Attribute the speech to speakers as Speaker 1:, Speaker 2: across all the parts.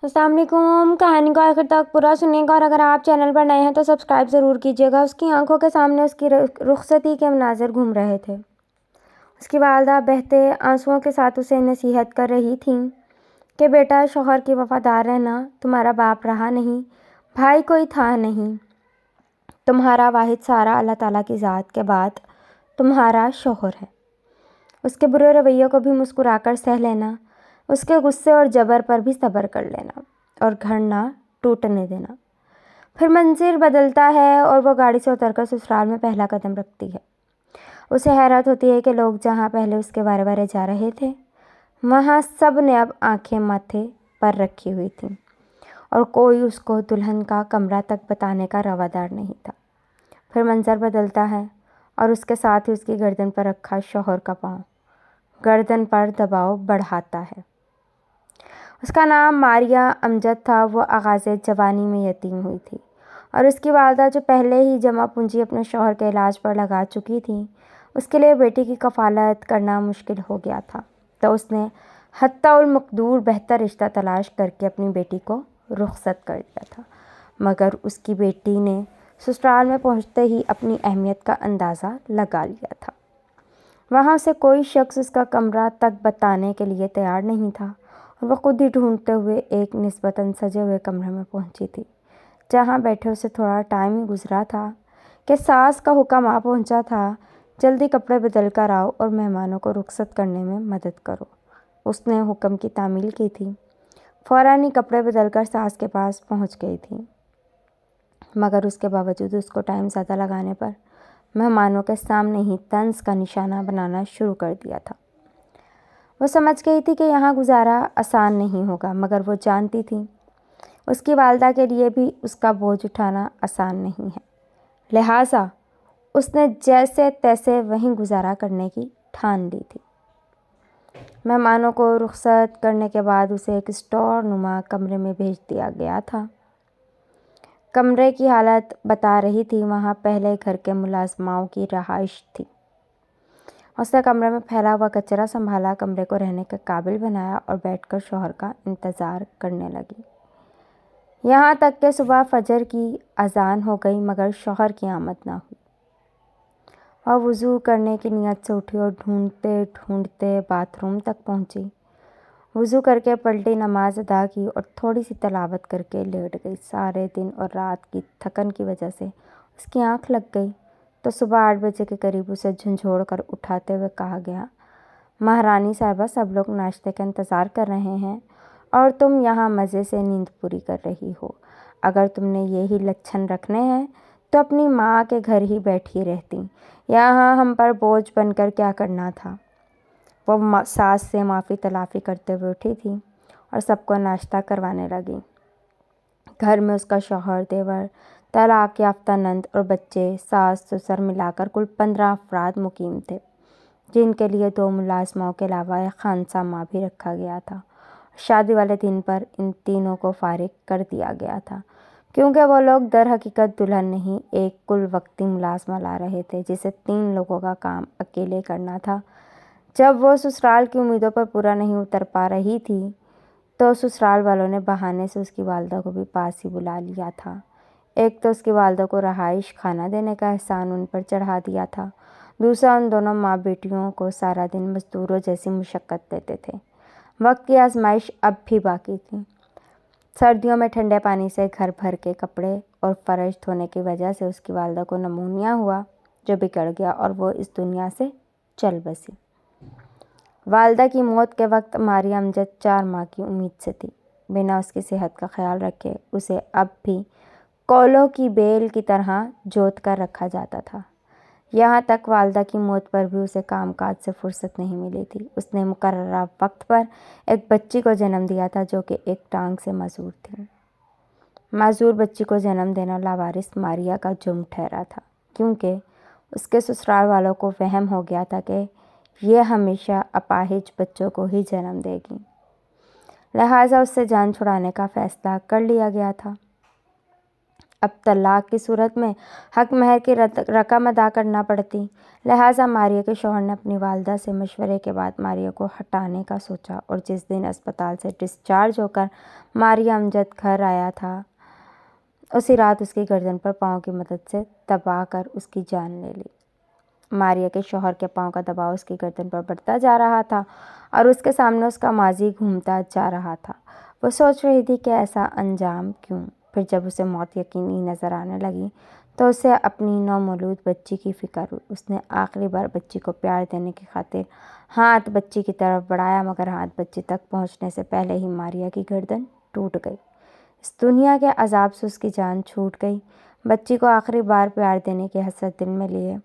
Speaker 1: السلام علیکم۔ کہانی کو آخر تک پورا سننے کا، اور اگر آپ چینل پر نئے ہیں تو سبسکرائب ضرور کیجیے گا۔ اس کی آنکھوں کے سامنے اس کی رخصتی کے مناظر گھوم رہے تھے۔ اس کی والدہ بہتے آنسوؤں کے ساتھ اسے نصیحت کر رہی تھیں کہ بیٹا، شوہر کی وفادار رہنا۔ تمہارا باپ رہا نہیں، بھائی کوئی تھا نہیں، تمہارا واحد سہارا اللہ تعالیٰ کی ذات کے بعد تمہارا شوہر ہے۔ اس کے برے رویے کو بھی مسکرا کر سہ لینا، اس کے غصے اور جبر پر بھی صبر کر لینا، اور گھر نہ ٹوٹنے دینا۔ پھر منظر بدلتا ہے اور وہ گاڑی سے اتر کر سسرال میں پہلا قدم رکھتی ہے۔ اسے حیرت ہوتی ہے کہ لوگ جہاں پہلے اس کے بارے بارے جا رہے تھے، وہاں سب نے اب آنکھیں ماتھے پر رکھی ہوئی تھیں، اور کوئی اس کو دلہن کا کمرہ تک بتانے کا روادار نہیں تھا۔ پھر منظر بدلتا ہے اور اس کے ساتھ ہی اس کی گردن پر رکھا شوہر کا پاؤں گردن پر دباؤ بڑھاتا ہے۔ اس کا نام ماریہ امجد تھا۔ وہ آغاز جوانی میں یتیم ہوئی تھی، اور اس کی والدہ جو پہلے ہی جمع پونجی اپنے شوہر کے علاج پر لگا چکی تھی، اس کے لیے بیٹی کی کفالت کرنا مشکل ہو گیا تھا۔ تو اس نے حتی المقدور بہتر رشتہ تلاش کر کے اپنی بیٹی کو رخصت کر دیا تھا، مگر اس کی بیٹی نے سسرال میں پہنچتے ہی اپنی اہمیت کا اندازہ لگا لیا تھا۔ وہاں سے کوئی شخص اس کا کمرہ تک بتانے کے لیے تیار نہیں تھا، اور وہ خود ہی ڈھونڈتے ہوئے ایک نسبتاً سجے ہوئے کمرے میں پہنچی تھی، جہاں بیٹھے اسے تھوڑا ٹائم ہی گزرا تھا کہ ساس کا حکم آ پہنچا تھا، جلدی کپڑے بدل کر آؤ اور مہمانوں کو رخصت کرنے میں مدد کرو۔ اس نے حکم کی تعمیل کی تھی، فوراً ہی کپڑے بدل کر ساس کے پاس پہنچ گئی تھی، مگر اس کے باوجود اس کو ٹائم زیادہ لگانے پر مہمانوں کے سامنے ہی طنز کا نشانہ بنانا شروع کر دیا تھا۔ وہ سمجھ گئی تھی کہ یہاں گزارا آسان نہیں ہوگا، مگر وہ جانتی تھی اس کی والدہ کے لیے بھی اس کا بوجھ اٹھانا آسان نہیں ہے، لہٰذا اس نے جیسے تیسے وہیں گزارا کرنے کی ٹھان لی تھی۔ مہمانوں کو رخصت کرنے کے بعد اسے ایک اسٹور نما کمرے میں بھیج دیا گیا تھا۔ کمرے کی حالت بتا رہی تھی وہاں پہلے گھر کے ملازماؤں کی رہائش تھی۔ اس نے کمرے میں پھیلا ہوا کچرا سنبھالا، کمرے کو رہنے کے قابل بنایا اور بیٹھ کر شوہر کا انتظار کرنے لگی، یہاں تک کہ صبح فجر کی اذان ہو گئی، مگر شوہر کی آمد نہ ہوئی۔ اور وضو کرنے کی نیت سے اٹھی اور ڈھونڈتے ڈھونڈتے باتھ روم تک پہنچی۔ وضو کر کے پلٹی، نماز ادا کی اور تھوڑی سی تلاوت کر کے لیٹ گئی۔ سارے دن اور رات کی تھکن کی وجہ سے اس کی آنکھ لگ گئی، تو صبح 8 بجے کے قریب اسے جھنجھوڑ کر اٹھاتے ہوئے کہا گیا، مہارانی صاحبہ، سب لوگ ناشتے کا انتظار کر رہے ہیں اور تم یہاں مزے سے نیند پوری کر رہی ہو۔ اگر تم نے یہی لچھن رکھنے ہیں تو اپنی ماں کے گھر ہی بیٹھی رہتی، یہاں ہم پر بوجھ بن کر کیا کرنا تھا۔ وہ ساس سے معافی تلافی کرتے ہوئے اٹھی تھی اور سب کو ناشتہ کروانے لگی۔ گھر میں اس کا شوہر، دیور، طلاق یافتہ نند اور بچے، ساس سسر ملا کر کل 15 افراد مقیم تھے، جن کے لیے 2 ملازماؤں کے علاوہ ایک خانسا ماں بھی رکھا گیا تھا۔ شادی والے دن پر ان تینوں کو فارغ کر دیا گیا تھا، کیونکہ وہ لوگ در حقیقت دلہن نہیں، ایک کل وقتی ملازمہ لا رہے تھے جسے 3 لوگوں کا کام اکیلے کرنا تھا۔ جب وہ سسرال کی امیدوں پر پورا نہیں اتر پا رہی تھی تو سسرال والوں نے بہانے سے اس کی والدہ کو بھی پاس ہی بلا لیا تھا۔ ایک تو اس کی والدہ کو رہائش کھانا دینے کا احسان ان پر چڑھا دیا تھا، دوسرا ان دونوں ماں بیٹیوں کو سارا دن مزدوروں جیسی مشقت دیتے تھے۔ وقت کی آزمائش اب بھی باقی تھی۔ سردیوں میں ٹھنڈے پانی سے گھر بھر کے کپڑے اور فرش دھونے کی وجہ سے اس کی والدہ کو نمونیا ہوا، جو بگڑ گیا اور وہ اس دنیا سے چل بسی۔ والدہ کی موت کے وقت ماریہ امجد 4 ماہ کی امید سے تھی۔ بنا اس کی صحت کا خیال رکھے اسے اب بھی کولوں کی بیل کی طرح جوت کر رکھا جاتا تھا۔ یہاں تک والدہ کی موت پر بھی اسے کام کاج سے فرصت نہیں ملی تھی۔ اس نے مقررہ وقت پر ایک بچی کو جنم دیا تھا جو کہ ایک ٹانگ سے معذور تھی۔ معذور بچی کو جنم دینا لاوارث ماریہ کا جرم ٹھہرا تھا، کیونکہ اس کے سسرال والوں کو وہم ہو گیا تھا کہ یہ ہمیشہ اپاہج بچوں کو ہی جنم دے گی، لہٰذا اس سے جان چھڑانے کا فیصلہ کر لیا گیا تھا۔ اب طلاق کی صورت میں حق مہر کی رقم ادا کرنا پڑتی، لہٰذا ماریہ کے شوہر نے اپنی والدہ سے مشورے کے بعد ماریہ کو ہٹانے کا سوچا، اور جس دن اسپتال سے ڈسچارج ہو کر ماریہ امجد گھر آیا تھا، اسی رات اس کی گردن پر پاؤں کی مدد سے دبا کر اس کی جان لے لی۔ ماریہ کے شوہر کے پاؤں کا دباؤ اس کی گردن پر بڑھتا جا رہا تھا اور اس کے سامنے اس کا ماضی گھومتا جا رہا تھا۔ وہ سوچ رہی تھی کہ ایسا انجام کیوں؟ پھر جب اسے موت یقینی نظر آنے لگی تو اسے اپنی نومولود بچی کی فکر ہوئی۔ اس نے آخری بار بچی کو پیار دینے کی خاطر ہاتھ بچی کی طرف بڑھایا، مگر ہاتھ بچی تک پہنچنے سے پہلے ہی ماریہ کی گردن ٹوٹ گئی۔ اس دنیا کے عذاب سے اس کی جان چھوٹ گئی۔ بچی کو آخری بار پیار دینے کی حسرت دل میں لیے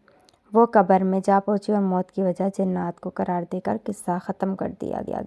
Speaker 1: وہ قبر میں جا پہنچی اور موت کی وجہ جنات کو قرار دے کر قصہ ختم کر دیا گیا۔